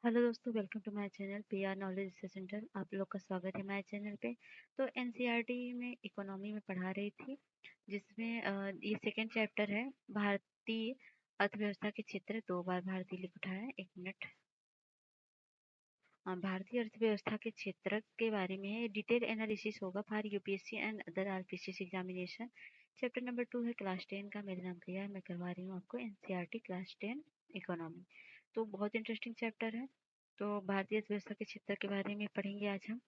Hello दोस्तों, welcome to my channel PR knowledge research centre. आप लोग का स्वागत है माय चैनल पे। तो एनसीईआरटी में इकोनॉमी में पढ़ा रही थी, जिसमें ये सेकंड चैप्टर है। भारतीय अर्थव्यवस्था के क्षेत्र, 2 बार भारतीय लिख उठा है। एक मिनट। भारतीय अर्थव्यवस्था के क्षेत्र के बारे में डिटेल एनालिसिस होगा for UPSC and other RPCS examination. Chapter number 2 है क्लास 10 का। मेरा नाम प्रिया है, मैं करवा रही हूँ आपको एनसीईआरटी क्लास 10 इकोनॉमी। तो बहुत इंटरेस्टिंग चैप्टर है। तो भारतीय अर्थव्यवस्था के क्षेत्र के बारे में पढ़ेंगे आज हम।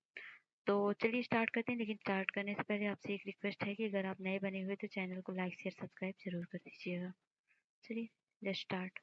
तो चलिए स्टार्ट करते हैं, लेकिन स्टार्ट करने से पहले आपसे एक रिक्वेस्ट है कि अगर आप नए बने हुए तो चैनल को लाइक शेयर सब्सक्राइब जरूर कर दीजिएगा। चलिए लेट्स स्टार्ट।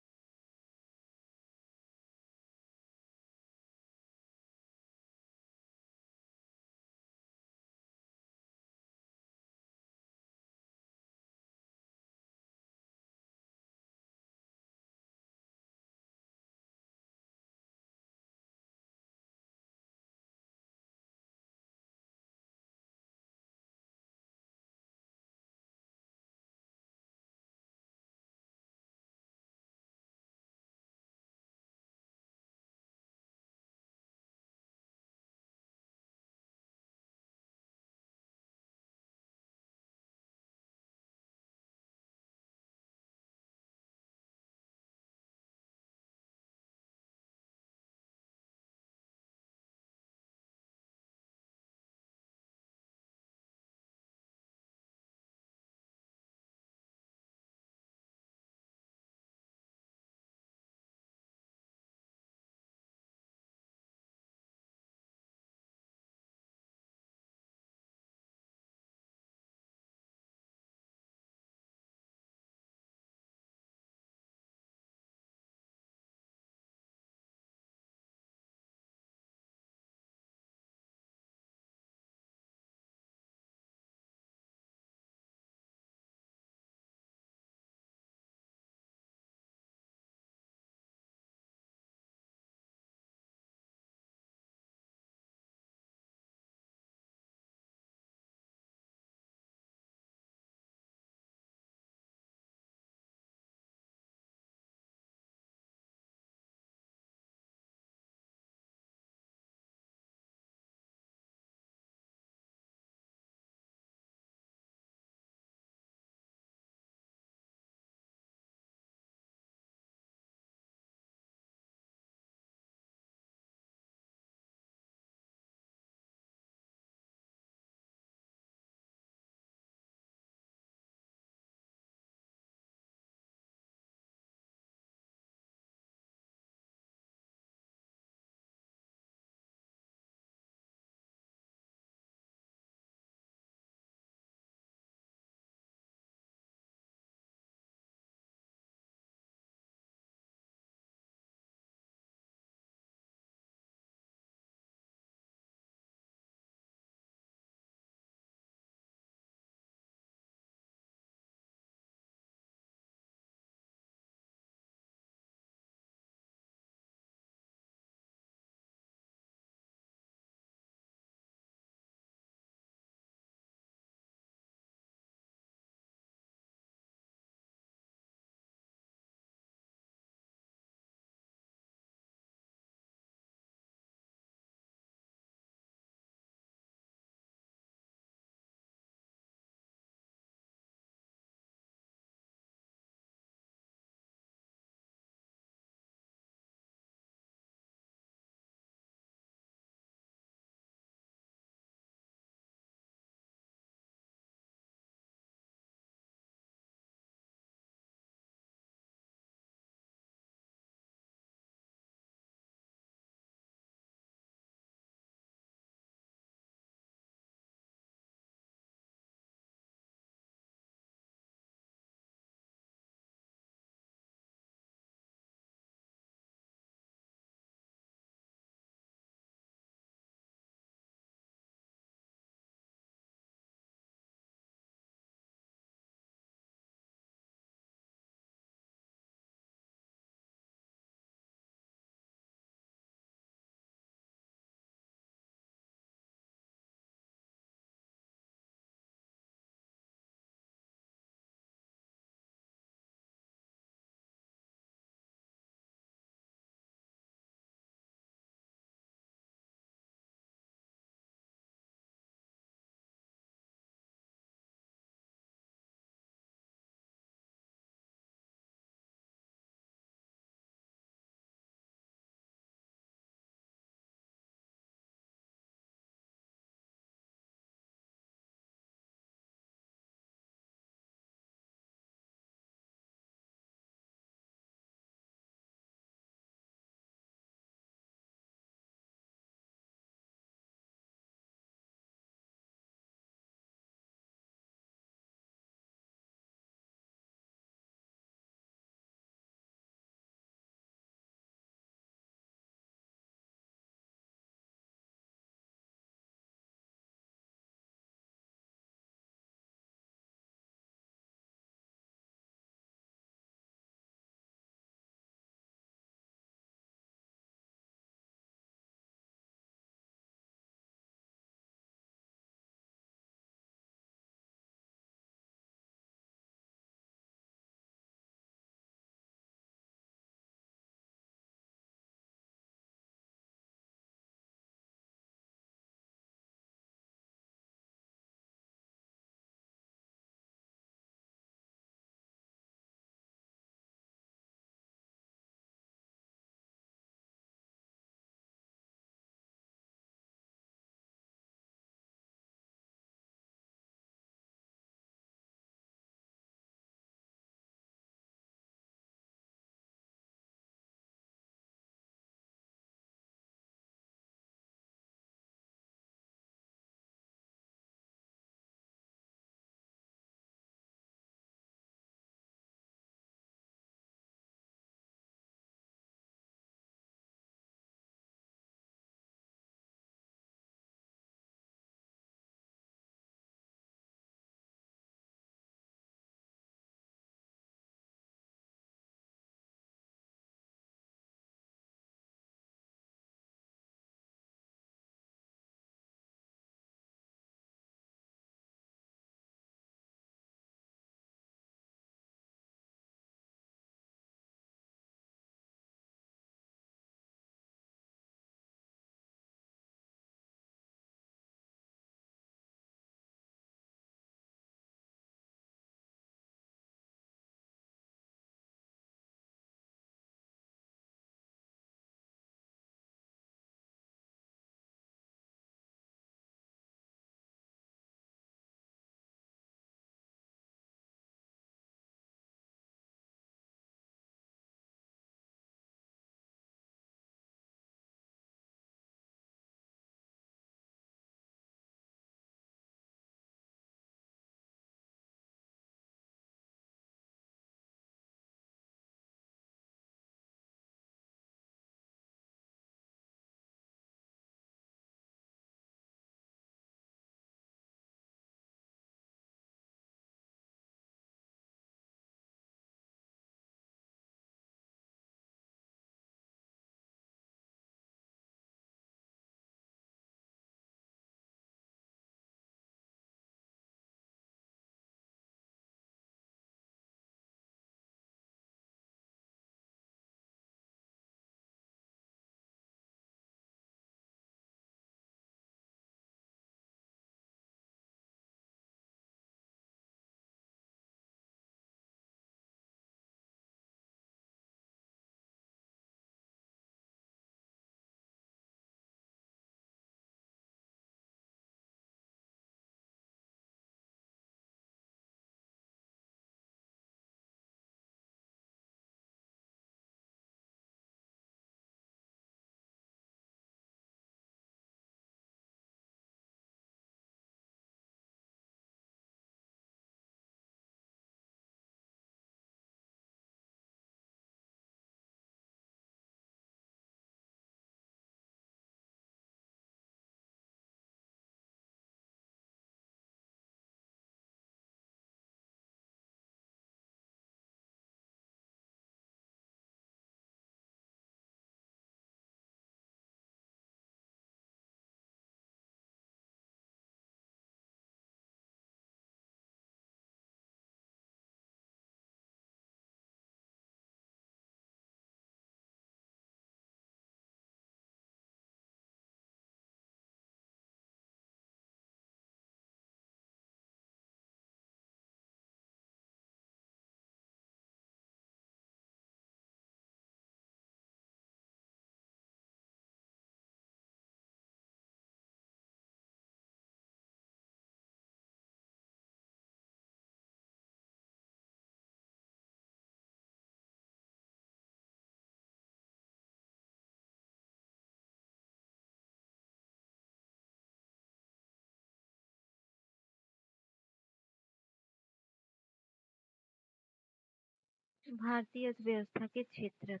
भारतीय अर्थव्यवस्था के क्षेत्रक।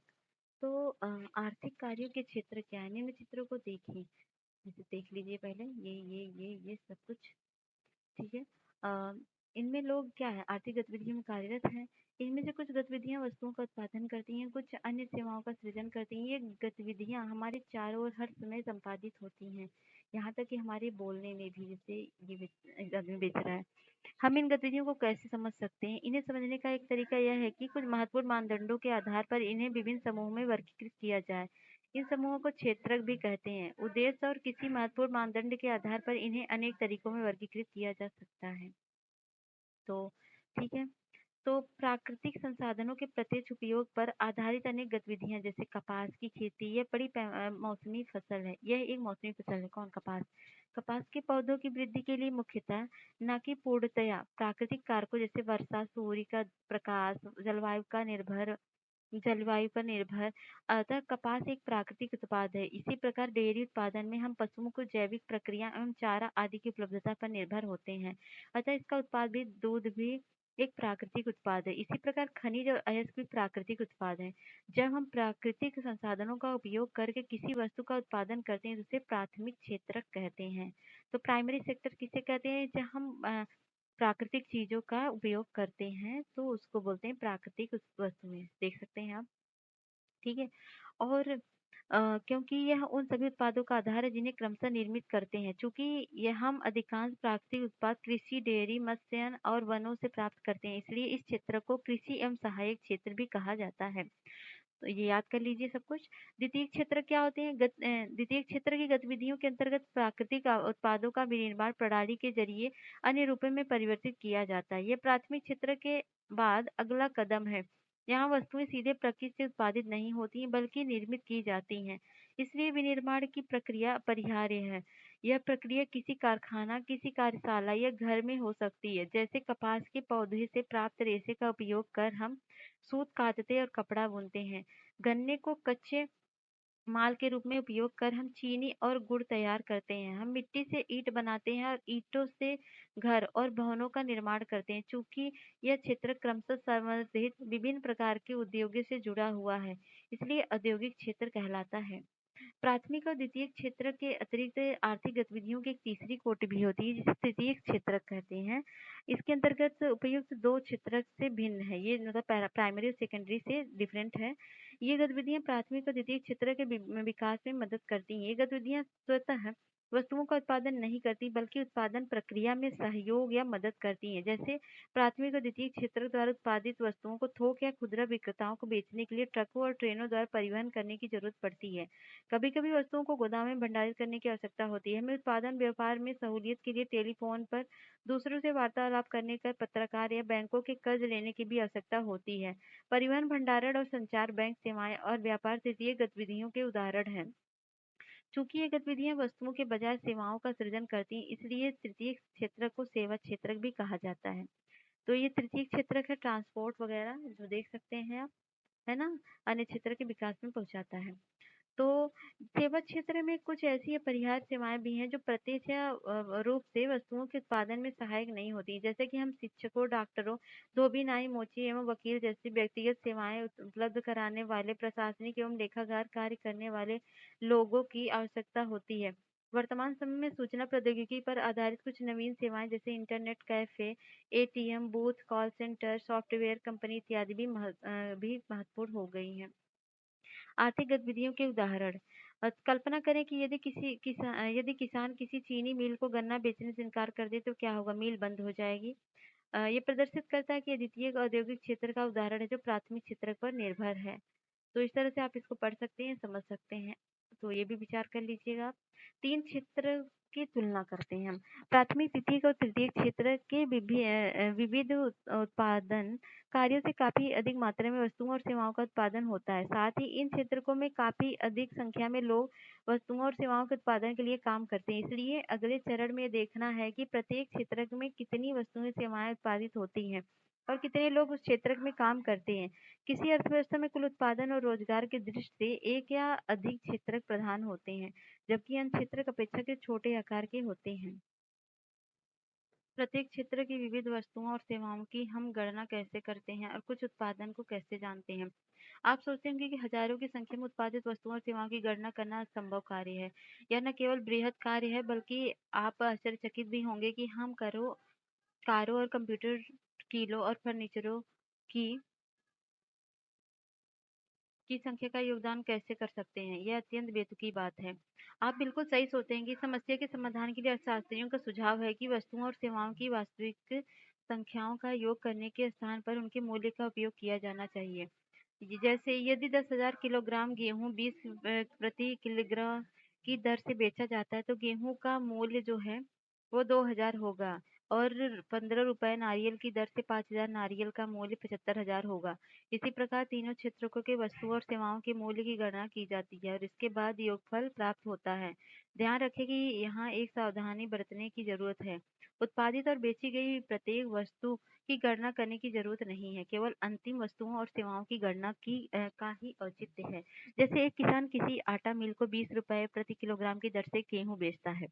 तो आर्थिक कार्यों के क्षेत्र क्या है? निम्न चित्रों को देखिए। जैसे देख लीजिए पहले ये सब कुछ। ठीक है। अ, इनमें लोग क्या है, आर्थिक गतिविधियों में कार्यरत हैं। इनमें से कुछ गतिविधियां वस्तुओं का उत्पादन करती हैं, कुछ अन्य सेवाओं का सृजन करती हैं। ये गतिविधियां हमारे चारों ओर हर समय संपादित होती हैं, यहाँ तक कि हमारे बोलने में भी। जैसे आदमी बेच रहा है। हम इन गतिविधियों को कैसे समझ सकते हैं? इन्हें समझने का एक तरीका यह है कि कुछ महत्वपूर्ण मानदंडों के आधार पर इन्हें विभिन्न समूहों में वर्गीकृत किया जाए। इन समूहों को क्षेत्रक भी कहते हैं। उद्देश्य और किसी महत्वपूर्ण मानदंड के आधार पर इन्हें अनेक तरीकों में वर्गीकृत किया जा सकता है। तो ठीक है। तो प्राकृतिक संसाधनों के प्रत्यक्ष उपयोग पर आधारित अनेक गतिविधियां, जैसे कपास की खेती, यह मौसमी फसल है। यह एक मौसमी फसल है। कौन? कपास। कपास के पौधों की वृद्धि के लिए मुख्यतः, न कि पूर्णतया, प्राकृतिक कारकों जैसे वर्षा, सूर्य का प्रकाश, जलवायु पर निर्भर। अतः कपास एक प्राकृतिक उत्पाद है। इसी प्रकार डेयरी उत्पादन में हम पशुओं को जैविक प्रक्रिया एवं चारा आदि की उपलब्धता पर निर्भर होते हैं। अतः इसका उत्पाद भी, दूध भी, एक प्राकृतिक उत्पाद है। इसी प्रकार खनिज और अयस्क भी प्राकृतिक उत्पाद है। जब हम प्राकृतिक संसाधनों का उपयोग करके किसी वस्तु का उत्पादन करते हैं तो उसे प्राथमिक क्षेत्रक कहते हैं। तो प्राइमरी सेक्टर किसे कहते हैं? जब हम प्राकृतिक चीजों का उपयोग करते हैं तो उसको बोलते हैं प्राकृतिक वस्तुएं। देख सकते हैं आप। ठीक है। और क्योंकि यह उन सभी उत्पादों का आधार है जिन्हें क्रमशः निर्मित करते हैं। चूंकि यह हम अधिकांश प्राकृतिक उत्पाद कृषि, डेयरी, मत्स्यन और वनों से प्राप्त करते हैं, इसलिए इस क्षेत्र को कृषि एवं सहायक क्षेत्र भी कहा जाता है। तो ये याद कर लीजिए सब कुछ। द्वितीय क्षेत्र क्या होते हैं? द्वितीय क्षेत्र की गतिविधियों के अंतर्गत प्राकृतिक उत्पादों का विनिर्माण प्रणाली के जरिए अन्य रूपों में परिवर्तित किया जाता है। ये प्राथमिक क्षेत्र के बाद अगला कदम है। यहाँ वस्तुएं सीधे प्रकृति से उत्पादित नहीं होती बल्कि निर्मित की जाती हैं, इसलिए विनिर्माण की प्रक्रिया अपरिहार्य है। यह प्रक्रिया किसी कारखाना, किसी कार्यशाला या घर में हो सकती है। जैसे कपास के पौधे से प्राप्त रेशे का उपयोग कर हम सूत काटते और कपड़ा बुनते हैं। गन्ने को कच्चे माल के रूप में उपयोग कर हम चीनी और गुड़ तैयार करते हैं। हम मिट्टी से ईंट बनाते हैं और ईंटों से घर और भवनों का निर्माण करते हैं। चूंकि यह क्षेत्र क्रमशः संवर्धित विभिन्न प्रकार के उद्योगों से जुड़ा हुआ है, इसलिए औद्योगिक क्षेत्र कहलाता है। प्राथमिक और द्वितीय क्षेत्र के अतिरिक्त आर्थिक गतिविधियों की एक तीसरी कोटि भी होती है जिसे तृतीयक क्षेत्र कहते हैं। इसके अंतर्गत उपयुक्त दो क्षेत्र से भिन्न है। ये मतलब प्राइमरी और सेकेंडरी से डिफरेंट है। ये गतिविधियां प्राथमिक और द्वितीय क्षेत्र के विकास में मदद करती हैं। ये गतिविधियां स्वतः वस्तुओं का उत्पादन नहीं करती बल्कि उत्पादन प्रक्रिया में सहयोग या मदद करती हैं। जैसे प्राथमिक और द्वितीय क्षेत्र द्वारा उत्पादित वस्तुओं को थोक या खुदरा विक्रेताओं को बेचने के लिए ट्रकों और ट्रेनों द्वारा परिवहन करने की जरूरत पड़ती है। कभी कभी वस्तुओं को गोदाम में भंडारित करने की आवश्यकता होती है। हमें उत्पादन व्यापार में सहूलियत के लिए टेलीफोन पर दूसरों से वार्तालाप करने का, पत्रकार या बैंकों के कर्ज लेने की भी आवश्यकता होती है। परिवहन, भंडारण और संचार, बैंक सेवाएं और व्यापार तृतीय गतिविधियों के उदाहरण हैं। चूंकि ये गतिविधियां वस्तुओं के बजाय सेवाओं का सृजन करती हैं, इसलिए तृतीय क्षेत्र को सेवा क्षेत्र भी कहा जाता है। तो ये तृतीय क्षेत्र है ट्रांसपोर्ट वगैरह जो देख सकते हैं आप, है ना, अन्य क्षेत्र के विकास में पहुंचाता है। तो सेवा क्षेत्र में कुछ ऐसी अपरिहार्य सेवाएं भी हैं जो प्रत्यक्ष या रूप से वस्तुओं के उत्पादन में सहायक नहीं होती। जैसे कि हम शिक्षकों, डॉक्टरों, धोबी, नाई, मोची एवं वकील जैसी व्यक्तिगत सेवाएं उपलब्ध कराने वाले, प्रशासनिक एवं लेखागार कार्य करने वाले लोगों की आवश्यकता होती है। वर्तमान समय में सूचना प्रौद्योगिकी पर आधारित कुछ नवीन सेवाएं जैसे internet cafe, ATM booth, call centre, software company इत्यादि भी महत्वपूर्ण हो गई हैं। आर्थिक गतिविधियों के उदाहरण। कल्पना करें कि यदि किसान किसी चीनी मिल को गन्ना बेचने से इनकार कर दे तो क्या होगा? मिल बंद हो जाएगी। ये प्रदर्शित करता है कि द्वितीयक औद्योगिक क्षेत्र का उदाहरण है जो प्राथमिक क्षेत्र पर निर्भर है। तो इस तरह से आप इसको पढ़ सकते हैं, समझ सकते हैं। तो ये भी विचार कर लीजिएगा आप। 3 क्षेत्र की तुलना करते हैं हम। प्राथमिक, द्वितीयक और तृतीयक क्षेत्र के विविध उत्पादन कार्यों से काफी अधिक मात्रा में वस्तुओं और सेवाओं का उत्पादन होता है। साथ ही इन क्षेत्रों में काफी अधिक संख्या में लोग वस्तुओं और सेवाओं के उत्पादन के लिए काम करते हैं। इसलिए अगले चरण में देखना है कि प्रत्येक क्षेत्र में कितनी वस्तुएं, सेवाएं उत्पादित होती हैं और कितने लोग उस क्षेत्र में काम करते हैं। किसी अर्थव्यवस्था में कुल उत्पादन और रोजगार की दृष्टि से एक या अधिक क्षेत्र प्रधान होते हैं, जबकि अन्य क्षेत्र अपेक्षाकृत छोटे आकार के होते हैं। प्रत्येक क्षेत्र की विविध वस्तुओं और सेवाओं की हम गणना कैसे करते हैं और कुछ उत्पादन को कैसे जानते हैं? आप सोचते होंगे कि हजारों की संख्या में उत्पादित वस्तुओं और सेवाओं की गणना करना असंभव कार्य है। यह न केवल बृहद कार्य है, बल्कि आप आश्चर्यचकित भी होंगे कि हम कारों और कंप्यूटर, किलो और फर्नीचरों की की संख्या का योगदान कैसे कर सकते हैं। यह अत्यंत बेतुकी बात है। आप बिल्कुल सही सोचते हैं कि समस्या के समाधान के लिए अर्थशास्त्रियों का सुझाव है कि वस्तुओं और सेवाओं की वास्तविक संख्याओं का योग करने के स्थान पर उनके मूल्य का उपयोग किया जाना चाहिए। जैसे यदि 10,000 किलोग्राम गेहूँ 20 प्रति किलोग्राम की दर से बेचा जाता है, तो गेहूँ का मूल्य जो है वो 2,000 होगा और 15 रुपए नारियल की दर से 5,000 नारियल का मूल्य 75,000 होगा। इसी प्रकार तीनों क्षेत्रों के वस्तुओं और सेवाओं के मूल्य की गणना की जाती है और इसके बाद योगफल प्राप्त होता है। ध्यान रखें कि यहाँ एक सावधानी बरतने की जरूरत है। उत्पादित और बेची गई प्रत्येक वस्तु की गणना करने की जरूरत नहीं है, केवल अंतिम वस्तुओं और सेवाओं की गणना का ही औचित्य है। जैसे एक किसान किसी आटा मिल को 20 रुपए प्रति किलोग्राम की दर से गेहूं बेचता है।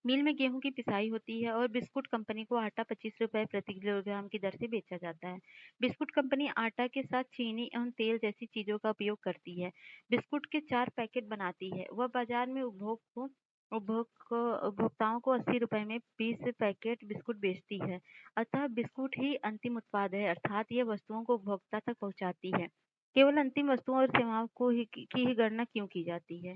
मिल में गेहूं की पिसाई होती है और बिस्कुट कंपनी को आटा 25 रुपए प्रति किलोग्राम की दर से बेचा जाता है। बिस्कुट कंपनी आटा के साथ चीनी एवं तेल जैसी चीजों का उपयोग करती है। बिस्कुट के 4 पैकेट बनाती है। वह बाजार में उपभोक्ताओं को 80 रुपए में 20 पैकेट बिस्कुट बेचती है। अतः बिस्कुट ही अंतिम उत्पाद है, अर्थात यह वस्तुओं को उपभोक्ता तक पहुंचाती है। केवल अंतिम वस्तुओं और सेवाओं की ही गणना क्यों की जाती है?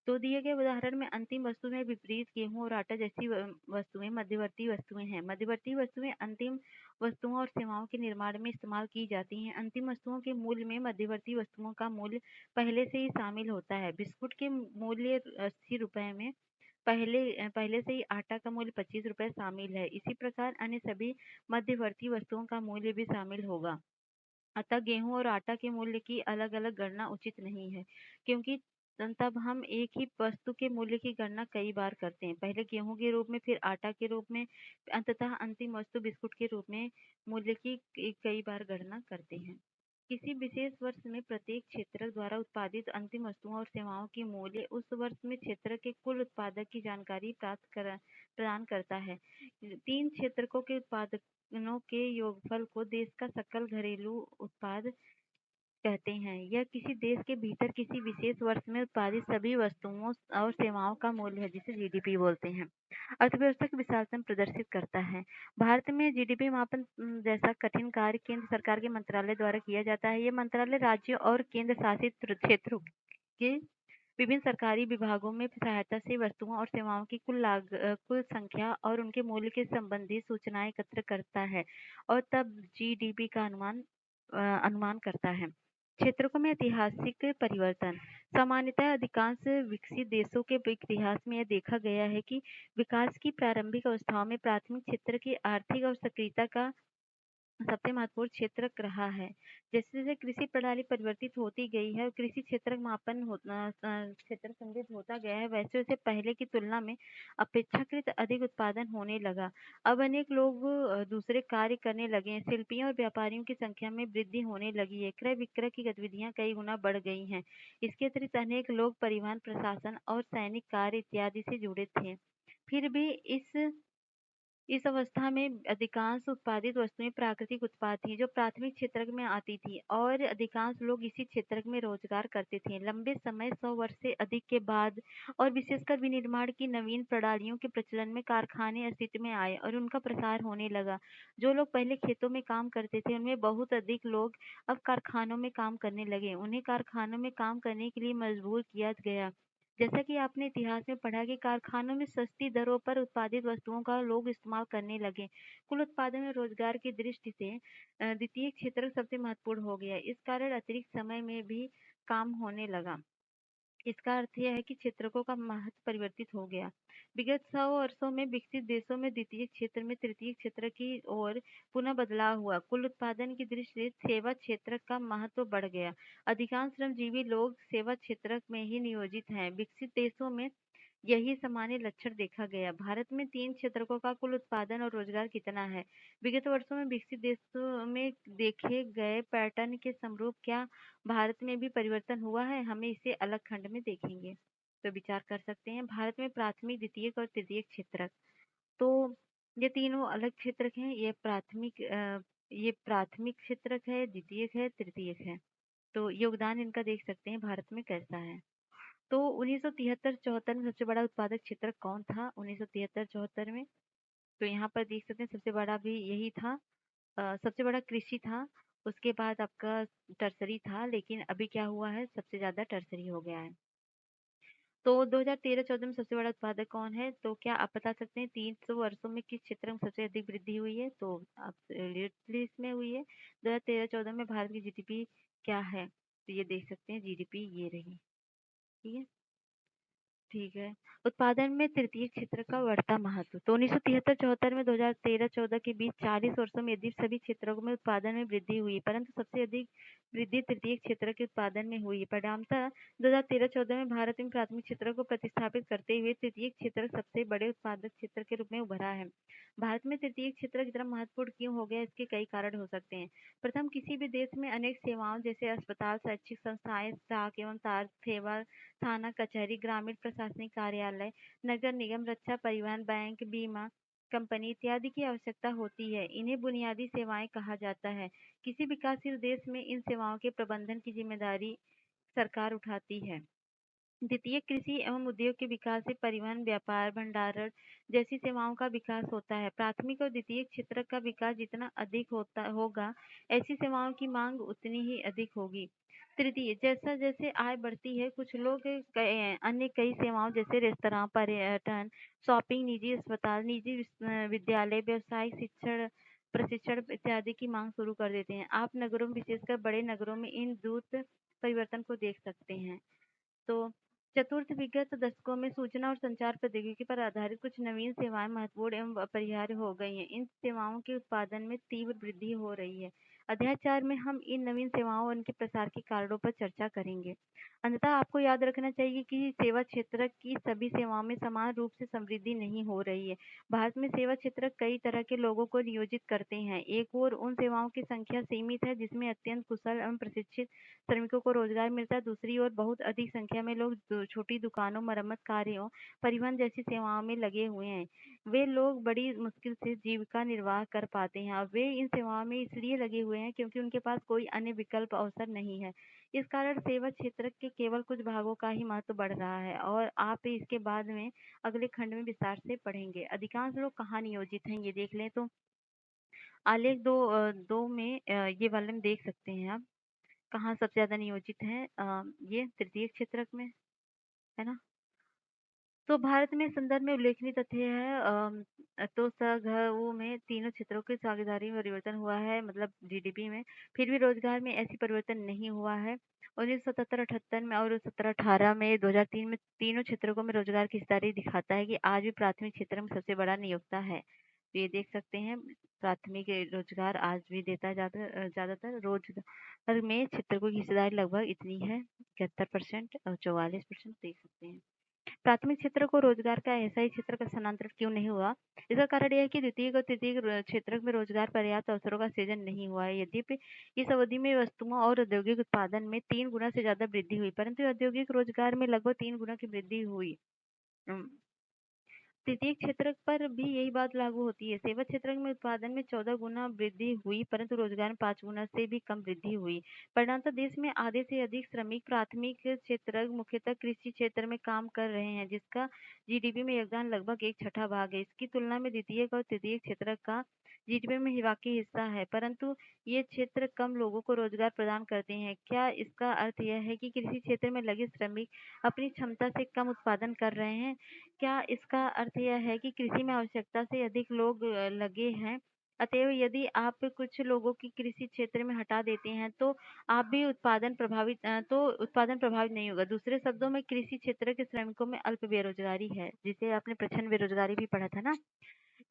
तो दिए गए उदाहरण में अंतिम वस्तु में विपरीत गेहूं और आटा जैसी वस्तुएं मध्यवर्ती वस्तुएं हैं। मध्यवर्ती वस्तुएं अंतिम वस्तुओं और सेवाओं के निर्माण में इस्तेमाल की जाती हैं। अंतिम वस्तुओं के मूल्य में मध्यवर्ती वस्तुओं का मूल्य पहले से ही शामिल होता है। बिस्कुट के मूल्य 80 रुपए में पहले से ही आटा का मूल्य 25 रुपए शामिल है। इसी प्रकार अन्य सभी मध्यवर्ती वस्तुओं का मूल्य भी शामिल होगा। अतः गेहूं और आटा के मूल्य की अलग-अलग गणना उचित नहीं है, क्योंकि तब हम एक ही वस्तु के मूल्य की गणना कई बार करते हैं। पहले गेहूं के रूप में, फिर आटा के रूप में, अंततः अंतिम वस्तु बिस्कुट के रूप में मूल्य की कई बार गणना करते हैं। किसी विशेष वर्ष में प्रत्येक क्षेत्रक द्वारा उत्पादित अंतिम वस्तुओं और सेवाओं की मूल्य उस वर्ष में क्षेत्र के कुल उत्पादक की जानकारी प्रदान करता है। 3 क्षेत्रकों के उत्पादनों के योगफल को देश का सकल घरेलू उत्पाद कहते हैं। यह किसी देश के भीतर किसी विशेष वर्ष में उत्पादित सभी वस्तुओं और सेवाओं का मूल्य है, जिसे जीडीपी बोलते हैं। अर्थव्यवस्था की विशालता प्रदर्शित करता है। भारत में जीडीपी मापन जैसा कठिन कार्य केंद्र सरकार के मंत्रालय द्वारा किया जाता है। यह मंत्रालय राज्यों और केंद्र शासित क्षेत्रों के विभिन्न सरकारी विभागों में सहायता से वस्तुओं और सेवाओं की कुल संख्या और उनके मूल्य के संबंधी सूचनाएं एकत्र करता है और तब जीडीपी का अनुमान करता है। क्षेत्रों में ऐतिहासिक परिवर्तन। सामान्यतः अधिकांश विकसित देशों के इतिहास में यह देखा गया है कि विकास की प्रारंभिक अवस्थाओं में प्राथमिक क्षेत्र की आर्थिक और सक्रियता का सबसे महत्वपूर्ण क्षेत्र रहा है। जैसे जैसे कृषि प्रणाली परिवर्तित होती गई है और कृषि क्षेत्र क्षेत्र समृद्ध होता गया है, वैसे वैसे पहले की तुलना में अपेक्षाकृत अधिक उत्पादन होने लगा। अब अनेक लोग दूसरे कार्य करने लगे हैं। शिल्पियों और व्यापारियों की संख्या में वृद्धि होने लगी है। क्रय विक्रय की गतिविधियां कई गुना बढ़ गई हैं। इसके अतिरिक्त अनेक लोग परिवहन, प्रशासन और सैनिक कार्य इत्यादि से जुड़े थे। फिर भी इस अवस्था में अधिकांश उत्पादित वस्तुएं प्राकृतिक उत्पाद थी, जो प्राथमिक क्षेत्र में आती थी और अधिकांश लोग इसी क्षेत्र में रोजगार करते थे। लंबे समय 100 वर्ष से अधिक के बाद और विशेषकर विनिर्माण की नवीन प्रणालियों के प्रचलन में कारखाने अस्तित्व में आए और उनका प्रसार होने लगा। जो लोग पहले खेतों में काम करते थे, उनमें बहुत अधिक लोग अब कारखानों में काम करने लगे। उन्हें कारखानों में काम करने के लिए मजबूर किया गया। जैसा कि आपने इतिहास में पढ़ा कि कारखानों में सस्ती दरों पर उत्पादित वस्तुओं का लोग इस्तेमाल करने लगे। कुल उत्पादन में रोजगार की दृष्टि से द्वितीय क्षेत्र सबसे महत्वपूर्ण हो गया। इस कारण अतिरिक्त समय में भी काम होने लगा। इसका अर्थ यह है कि क्षेत्रकों का महत्व परिवर्तित हो गया। विगत 100 वर्षों में विकसित देशों में द्वितीय क्षेत्र में तृतीय क्षेत्र की ओर पुनः बदलाव हुआ। कुल उत्पादन की दृष्टि से सेवा क्षेत्र का महत्व बढ़ गया। अधिकांश श्रमजीवी लोग सेवा क्षेत्र में ही नियोजित हैं। विकसित देशों में यही सामान्य लक्षण देखा गया। भारत में 3 क्षेत्रकों का कुल उत्पादन और रोजगार कितना है? विगत वर्षों में विकसित देशों में देखे गए पैटर्न के समरूप क्या भारत में भी परिवर्तन हुआ है? हमें इसे अलग खंड में देखेंगे तो विचार कर सकते हैं। भारत में प्राथमिक, द्वितीयक और तृतीयक क्षेत्रक। तो ये तीनों अलग क्षेत्रक हैं। ये प्राथमिक क्षेत्रक है, द्वितीयक है, तृतीयक है। तो योगदान इनका देख सकते हैं भारत में कैसा है। तो 1973-74 में सबसे बड़ा उत्पादक क्षेत्रक कौन था 1973-74 में? तो यहाँ पर देख सकते हैं सबसे बड़ा भी यही था। सबसे बड़ा कृषि था, उसके बाद आपका टर्सरी था, लेकिन अभी क्या हुआ है, सबसे ज़्यादा टर्सरी हो गया है। तो 2013-14 में सबसे बड़ा उत्पादक कौन है? तो क्या आप बता सकते हैं 300 वर्षों में किस क्षेत्र में सबसे अधिक वृद्धि हुई है? तो एब्सोल्युटली इसमें हुई है। 2013-14 में भारत की जीडीपी क्या है? तो ये देख सकते हैं जीडीपी ये रही। ठीक है। ठीक है। उत्पादन में तृतीय क्षेत्र का बढ़ता महत्व। तो 1973-74 में 2013-14 के बीच 40 वर्षों में यदि सभी क्षेत्रों में उत्पादन में वृद्धि हुई, परंतु सबसे अधिक वृद्धि तृतीय क्षेत्र के उत्पादन में हुई। परिणामतः 2013-14 में भारत में प्राथमिक क्षेत्र को प्रतिस्थापित करते हुए तृतीय क्षेत्र सबसे बड़े उत्पादक क्षेत्र के रूप में उभरा है। भारत में तृतीय क्षेत्र इतना महत्वपूर्ण क्यों हो गया, इसके कई कारण हो सकते हैं। प्रथम, किसी भी देश में अनेक सेवाओं जैसे अस्पताल, शैक्षिक संस्थाएं, डाक एवं तार सेवा, थाना, कचहरी, ग्रामीण प्रशासनिक कार्यालय, नगर निगम, रक्षा, परिवहन, बैंक, बीमा कंपनी इत्यादि की आवश्यकता होती है। इन्हें बुनियादी सेवाएं कहा जाता है। किसी विकासशील देश में इन सेवाओं के प्रबंधन की जिम्मेदारी सरकार उठाती है। द्वितीय, कृषि एवं उद्योग के विकास से परिवहन, व्यापार, भंडारण जैसी सेवाओं का विकास होता है। प्राथमिक और द्वितीय क्षेत्र का विकास जितना अधिक होगा, ऐसी सेवाओं की मांग उतनी ही अधिक होगी। तृतीय, जैसा जैसे आय बढ़ती है, कुछ लोग अन्य कई सेवाओं जैसे रेस्तरां, पर्यटन, शॉपिंग, निजी अस्पताल, निजी विद्यालय, व्यावसायिक शिक्षण, प्रशिक्षण इत्यादि की मांग शुरू कर देते हैं। आप नगरों में, विशेषकर बड़े नगरों में इन द्रुत परिवर्तन को देख सकते हैं। तो चतुर्थ, विगत दशकों में सूचना और संचार प्रौद्योगिकी पर आधारित कुछ नवीन सेवाएं महत्वपूर्ण एवं अपरिहार्य हो गई हैं। इन सेवाओं के उत्पादन में तीव्र वृद्धि हो रही है। अध्याय 4 में हम इन नवीन सेवाओं और उनके प्रसार के कारणों पर चर्चा करेंगे। अंततः आपको याद रखना चाहिए कि सेवा क्षेत्र की सभी सेवाओं में समान रूप से समृद्धि नहीं हो रही है। भारत में सेवा क्षेत्र कई तरह के लोगों को नियोजित करते हैं। एक ओर उन सेवाओं की संख्या सीमित है जिसमें अत्यंत कुशल एवं प्रशिक्षित श्रमिकों को रोजगार मिलता है। दूसरी ओर बहुत अधिक संख्या में लोग छोटी दुकानों, मरम्मत कार्यों, परिवहन जैसी सेवाओं में लगे हुए हैं। वे लोग बड़ी मुश्किल से जीविका निर्वाह कर पाते हैं और वे इन सेवाओं में इसलिए लगे हुए हैं क्योंकि उनके पास कोई अन्य विकल्प अवसर नहीं है। इस कारण सेवा क्षेत्र के केवल कुछ भागों का ही महत्व बढ़ रहा है और आप इसके बाद में अगले खंड में विस्तार से पढ़ेंगे। अधिकांश लोग कहाँ नियोजित हैं ये देख लें तो आलेख दो में ये वाले में देख सकते हैं आप कहाँ सबसे ज़्यादा नियोजित हैं। ये तृतीय क्षेत्रक में, है ना? तो भारत में संदर्भ में उल्लेखनीय तथ्य है तो सघऊ में तीनों क्षेत्रों की साझेदारी में परिवर्तन हुआ है, मतलब जीडीपी में। फिर भी रोजगार में ऐसी परिवर्तन नहीं हुआ है। 1977-78 में और 17-18 में 2003 में तीनों क्षेत्रों में रोजगार की हिस्सेदारी दिखाता है कि आज भी प्राथमिक क्षेत्र में सबसे बड़ा नियोक्ता है। तो ये देख सकते हैं प्राथमिक रोजगार आज भी देता है ज्यादातर रोजगार में क्षेत्रों की हिस्सेदारी लगभग इतनी है 71% और 44% देख सकते हैं। प्राथमिक क्षेत्र को रोजगार का ऐसा ही क्षेत्र का स्थानांतरण क्यों नहीं हुआ? इसका कारण यह है कि द्वितीय और तृतीय क्षेत्र में रोजगार पर्याप्त अवसरों का सृजन नहीं हुआ है। यद्यपि इस अवधि में वस्तुओं और औद्योगिक उत्पादन में 3 गुना से ज्यादा वृद्धि हुई, परंतु औद्योगिक रोजगार में लगभग 3 गुना की वृद्धि हुई। तृतीय क्षेत्र पर भी यही बात लागू होती है। सेवा क्षेत्र में उत्पादन में 14 गुना वृद्धि हुई, परंतु रोजगार में 5 गुना से भी कम वृद्धि हुई। परिणामतः देश में आधे से अधिक श्रमिक प्राथमिक क्षेत्र, मुख्यतः कृषि क्षेत्र में काम कर रहे हैं, जिसका जीडीपी में योगदान लगभग 1/6 भाग है। इसकी तुलना में द्वितीय और तृतीय क्षेत्र का जीडीपी में बाकी हिस्सा है, परंतु ये क्षेत्र कम लोगों को रोजगार प्रदान करते हैं। क्या इसका अर्थ यह है कि कृषि क्षेत्र में लगे श्रमिक अपनी क्षमता से कम उत्पादन कर रहे हैं? क्या इसका अर्थ यह है कि कृषि में आवश्यकता से अधिक लोग लगे हैं? अतएव यदि आप कुछ लोगों की कृषि क्षेत्र में हटा देते हैं तो उत्पादन प्रभावित नहीं होगा। दूसरे शब्दों में कृषि क्षेत्र के श्रमिकों में अल्प बेरोजगारी है, जिसे आपने प्रच्छन्न बेरोजगारी भी पढ़ा था ना।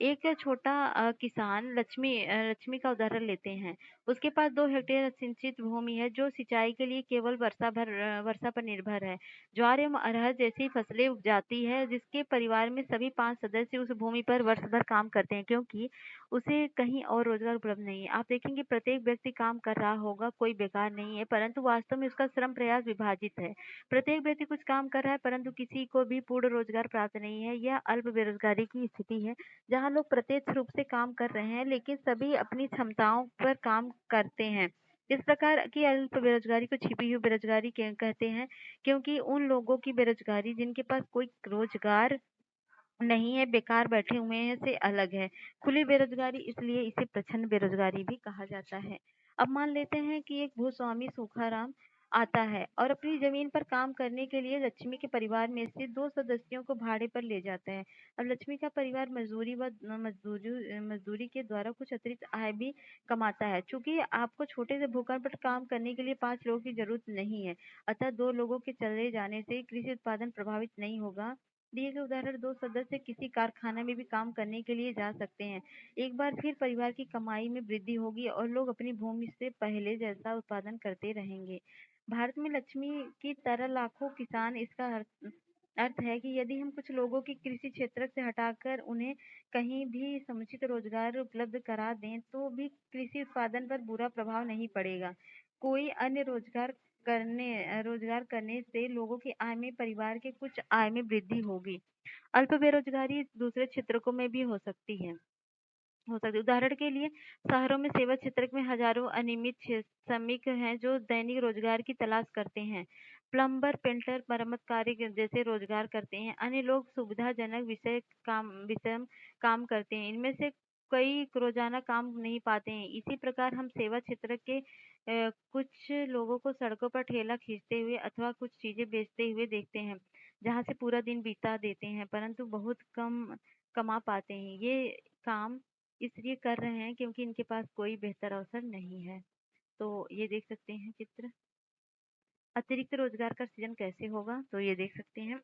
एक छोटा किसान लक्ष्मी का उदाहरण लेते हैं। उसके पास 2 हेक्टेयर सिंचित भूमि है जो सिंचाई के लिए केवल वर्षा पर निर्भर है। ज्वार एवं अरहर जैसी फसलें उपजाती है, जिसके परिवार में सभी 5 सदस्य उस भूमि पर वर्ष भर काम करते हैं क्योंकि उसे कहीं और रोजगार उपलब्ध नहीं है। आप देखेंगे प्रत्येक व्यक्ति काम कर रहा होगा, कोई बेकार नहीं है, परंतु वास्तव में उसका श्रम प्रयास विभाजित है। प्रत्येक व्यक्ति कुछ काम कर रहा है, परंतु किसी को भी पूर्ण रोजगार प्राप्त नहीं है। यह अल्प बेरोजगारी की स्थिति है, जहाँ जहाँ लोग प्रत्यक्ष रूप से काम कर रहे हैं, लेकिन सभी अपनी क्षमताओं पर काम करते हैं। इस प्रकार की अल्प बेरोजगारी को छिपी हुई बेरोजगारी कहते हैं, क्योंकि उन लोगों की बेरोजगारी जिनके पास कोई रोजगार नहीं है, बेकार बैठे हुए हैं से अलग है। खुली बेरोजगारी इसलिए इसे प्रच्छन्न बेरोजगारी भी कहा जाता है। अब मान लेते हैं कि एक भूस्वामी सूखाराम आता है और अपनी जमीन पर काम करने के लिए लक्ष्मी के परिवार में से 2 सदस्यों को भाड़े पर ले जाता है। अब लक्ष्मी का परिवार मजदूरी के द्वारा कुछ अतिरिक्त आय भी कमाता है। चूंकि आपको छोटे से भूखंड पर काम करने के लिए 5 लोगों की जरूरत नहीं है, अतः 2 लोगों के चले जाने से कृषि उत्पादन प्रभावित नहीं होगा। दिए गए उदाहरण 2 सदस्य किसी कारखाना में भी काम करने के लिए जा सकते हैं। एक बार फिर परिवार की कमाई में वृद्धि होगी और लोग अपनी भूमि से पहले जैसा उत्पादन करते रहेंगे। भारत में लक्ष्मी की तरह लाखों किसान, इसका अर्थ है कि यदि हम कुछ लोगों की कृषि क्षेत्र से हटाकर उन्हें कहीं भी समुचित रोजगार उपलब्ध करा दें, तो भी कृषि उत्पादन पर बुरा प्रभाव नहीं पड़ेगा। कोई अन्य रोजगार करने से लोगों की आय में, परिवार के कुछ आय में वृद्धि होगी। अल्प बेरोजगारी दूसरे क्षेत्रों में भी हो सकती है। उदाहरण के लिए शहरों में सेवा क्षेत्र में हजारों अनियमित श्रमिक हैं जो दैनिक रोजगार की तलाश करते हैं। प्लम्बर, पेंटर, मरम्मत कार्य जैसे रोजगार करते हैं। अन्य लोग सुविधाजनक विषम काम करते हैं। इनमें से कई रोजाना काम नहीं पाते हैं। इसी प्रकार हम सेवा क्षेत्र के कुछ लोगों को सड़कों पर ठेला खींचते हुए अथवा कुछ चीजें बेचते हुए देखते हैं, जहाँ से पूरा दिन बिता देते हैं, परंतु बहुत कम कमा पाते हैं। ये काम इसलिए कर रहे हैं क्योंकि इनके पास कोई बेहतर अवसर नहीं है। तो ये देख सकते हैं चित्र। अतिरिक्त रोजगार का सृजन कैसे होगा, तो ये देख सकते हैं।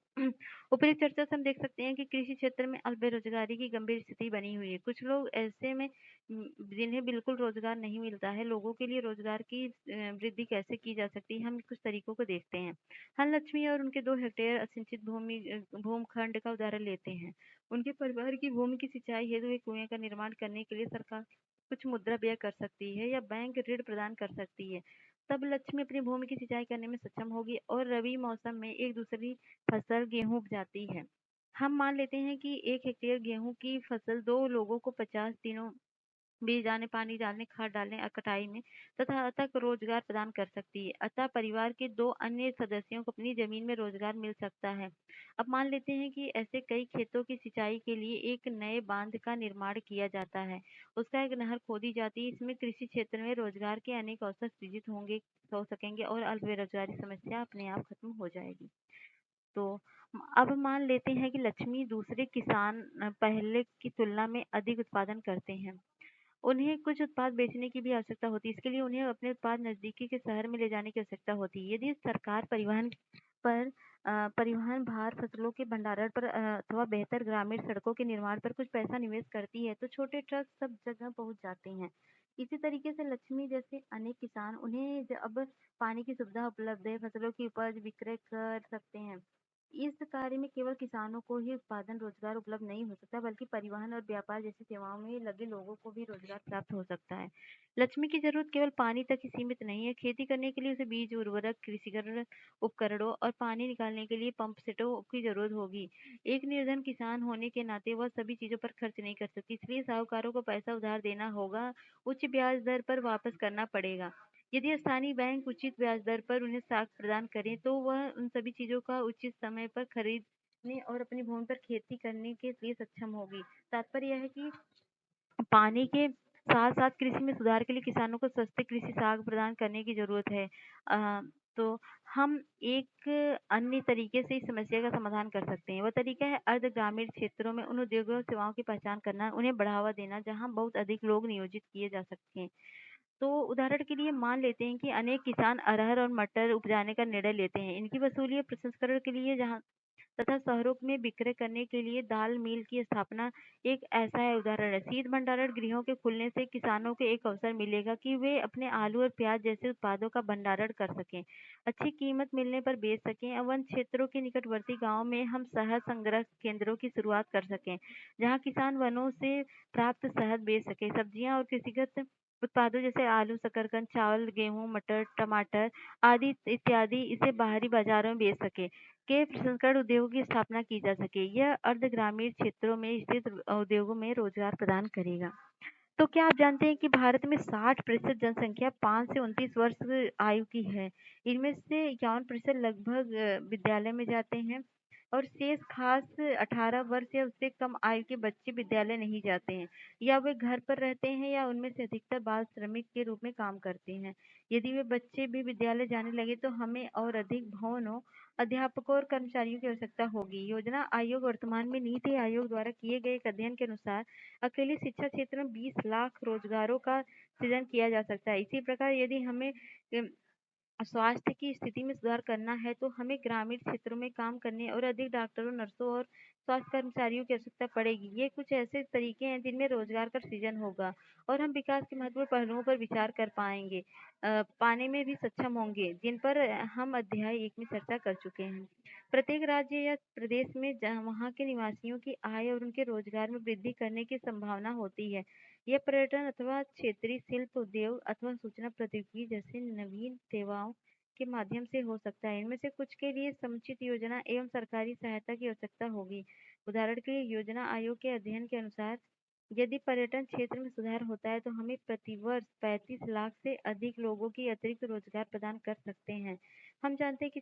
उपयुक्त चर्चा से हम देख सकते हैं कि कृषि क्षेत्र में अल्प बेरोजगारी की गंभीर स्थिति बनी हुई है। कुछ लोग ऐसे में जिन्हें बिल्कुल रोजगार नहीं मिलता है, लोगों के लिए रोजगार की वृद्धि कैसे की जा सकती है, हम कुछ तरीकों को देखते हैं। हन लक्ष्मी और उनके 2 हेक्टेयर असिंचित भूखंड का उदाहरण लेते हैं। उनके परिवार की भूमि की सिंचाई हेतु एक कुएं का निर्माण करने के लिए सरकार कुछ मुद्रा व्यय कर सकती है या बैंक ऋण प्रदान कर सकती है। तब लक्ष्मी अपनी भूमि की सिंचाई करने में सक्षम होगी और रबी मौसम में एक दूसरी फसल गेहूं उपजाती है। हम मान लेते हैं कि 1 हेक्टेयर गेहूं की फसल 2 लोगों को 50 दिनों बीज डालने, पानी डालने, खाद डालने और कटाई में तथा तक रोजगार प्रदान कर सकती है। अतः परिवार के 2 अन्य सदस्यों को अपनी जमीन में रोजगार मिल सकता है। अब मान लेते हैं कि ऐसे कई खेतों की सिंचाई के लिए एक नए बांध का निर्माण किया जाता है। उसका एक नहर खोदी जाती है। इसमें कृषि क्षेत्र में रोजगार के अनेक अवसर सृजित हो सकेंगे और अल्प बेरोजगारी समस्या अपने आप खत्म हो जाएगी। तो अब मान लेते हैं कि लक्ष्मी दूसरे किसान पहले की तुलना में अधिक उत्पादन करते हैं। उन्हें कुछ उत्पाद बेचने की भी आवश्यकता होती है। इसके लिए उन्हें अपने उत्पाद नजदीकी के शहर में ले जाने की आवश्यकता होती है। यदि सरकार पर परिवहन भार, फसलों के भंडारण पर अथवा बेहतर ग्रामीण सड़कों के निर्माण पर कुछ पैसा निवेश करती है, तो छोटे ट्रक सब जगह पहुंच जाते हैं। इसी तरीके से लक्ष्मी जैसे अनेक किसान, उन्हें अब पानी की सुविधा उपलब्ध है, फसलों की उपज विक्रय कर सकते हैं। इस कार्य में केवल किसानों को ही उत्पादन रोजगार उपलब्ध नहीं हो सकता, बल्कि परिवहन और व्यापार जैसी सेवाओं में लगे लोगों को भी रोजगार प्राप्त हो सकता है। लक्ष्मी की जरूरत केवल पानी तक ही सीमित नहीं है। खेती करने के लिए उसे बीज, उर्वरक, कृषि उपकरणों और पानी निकालने के लिए पंप सेटों की जरूरत होगी। एक निर्धन किसान होने के नाते वह सभी चीजों पर खर्च नहीं कर सकती, इसलिए साहूकारों को पैसा उधार देना होगा, उच्च ब्याज दर पर वापस करना पड़ेगा। यदि स्थानीय बैंक उचित ब्याज दर पर उन्हें साख प्रदान करें, तो वह उन सभी चीजों का उचित समय पर खरीदने और अपनी भूमि पर खेती करने के लिए सक्षम होगी। तात्पर्य यह है कि पानी के साथ साथ कृषि में सुधार के लिए किसानों को सस्ते कृषि साख प्रदान करने की जरूरत है। तो हम एक अन्य तरीके से इस समस्या का समाधान कर सकते हैं। वह तरीका है अर्ध ग्रामीण क्षेत्रों में उन उद्योगों और सेवाओं की पहचान करना, उन्हें बढ़ावा देना जहां बहुत अधिक लोग नियोजित किए जा सकते हैं। तो उदाहरण के लिए मान लेते हैं कि अनेक किसान अरहर और मटर उपजाने का निर्णय लेते हैं। इनकी वसूली प्रसंस्करण के लिए जहाँ तथा शहरों में विक्रय करने के लिए दाल मिल की स्थापना एक ऐसा है उदाहरण है। शीत भंडारण गृहों के खुलने से किसानों को एक अवसर मिलेगा कि वे अपने आलू और प्याज जैसे उत्पादों का भंडारण कर सकें, अच्छी कीमत मिलने पर बेच सकें। और वन क्षेत्रों के निकटवर्ती गांव में हम शहद संग्रह केंद्रों की शुरुआत कर सकें, जहां किसान वनों से प्राप्त शहद बेच सके। सब्जियां और कृषिगत उत्पादों जैसे आलू, शकरकंद, चावल, गेहूँ, मटर, टमाटर आदि इत्यादि इसे बाहरी बाजारों में बेच सके के प्रसंस्करण उद्योगों की स्थापना की जा सके। यह अर्ध ग्रामीण क्षेत्रों में स्थित उद्योगों में रोजगार प्रदान करेगा। तो क्या आप जानते हैं कि भारत में 60% जनसंख्या 5 से 29 वर्ष आयु की है। इनमें से 51% लगभग विद्यालय में जाते हैं और शेष खास 18 वर्ष या उससे कम आयु के बच्चे विद्यालय नहीं जाते हैं या वे घर पर रहते हैं या उनमें से अधिकतर बाल श्रमिक के रूप में काम करते हैं। यदि वे बच्चे भी विद्यालय जाने लगे तो हमें और अधिक भवनों, अध्यापकों और कर्मचारियों की आवश्यकता होगी। योजना आयोग वर्तमान में नीति आयोग द्वारा किए गए एक अध्ययन के अनुसार अकेले शिक्षा क्षेत्र में 20 लाख रोजगारों का सृजन किया जा सकता है। इसी प्रकार यदि हमें स्वास्थ्य की स्थिति में सुधार करना है तो हमें ग्रामीण क्षेत्रों में काम करने और अधिक डॉक्टरों, नर्सों और स्वास्थ्य कर्मचारियों की आवश्यकता पड़ेगी। ये कुछ ऐसे तरीके हैं जिनमें रोजगार का सृजन होगा और हम विकास के महत्वपूर्ण पहलुओं पर विचार कर पाएंगे, पाने में भी सक्षम होंगे, जिन पर हम अध्याय 1 में चर्चा कर चुके हैं। प्रत्येक राज्य या प्रदेश में वहाँ के निवासियों की आय और उनके रोजगार में वृद्धि करने की संभावना होती है। यह पर्यटन अथवा क्षेत्रीय शिल्प उद्योग अथवा सूचना प्रौद्योगिकी जैसे नवीन सेवाओं के माध्यम से हो सकता है। इनमें से कुछ के लिए समुचित योजना एवं सरकारी सहायता की आवश्यकता होगी। उदाहरण के लिए योजना आयोग के अध्ययन के अनुसार यदि पर्यटन क्षेत्र में सुधार होता है तो हमें प्रतिवर्ष 35 लाख से अधिक लोगों की अतिरिक्त रोजगार प्रदान कर सकते हैं। हम जानते हैं कि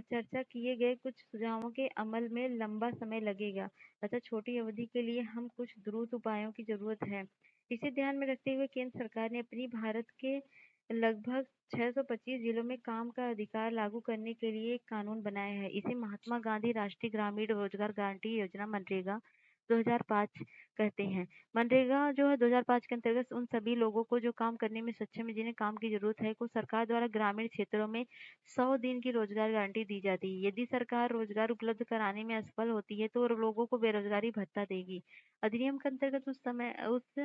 चर्चा किए गए कुछ सुझावों के अमल में लंबा समय लगेगा तथा छोटी अवधि के लिए हम कुछ द्रुत उपायों की जरूरत है। इसे ध्यान में रखते हुए केंद्र सरकार ने अपनी भारत के लगभग 625 जिलों में काम का अधिकार लागू करने के लिए एक कानून बनाया है। इसे महात्मा गांधी राष्ट्रीय ग्रामीण रोजगार गारंटी योजना मनरेगा 2005 कहते हैं। मनरेगा जो है 2005 के अंतर्गत उन सभी लोगों को जो काम करने में सक्षम है, जिन्हें काम की जरूरत है, को सरकार द्वारा ग्रामीण क्षेत्रों में 100 दिन की रोजगार गारंटी दी जाती है। यदि सरकार रोजगार उपलब्ध कराने में असफल होती है तो लोगों को बेरोजगारी भत्ता देगी। अधिनियम के अंतर्गत उस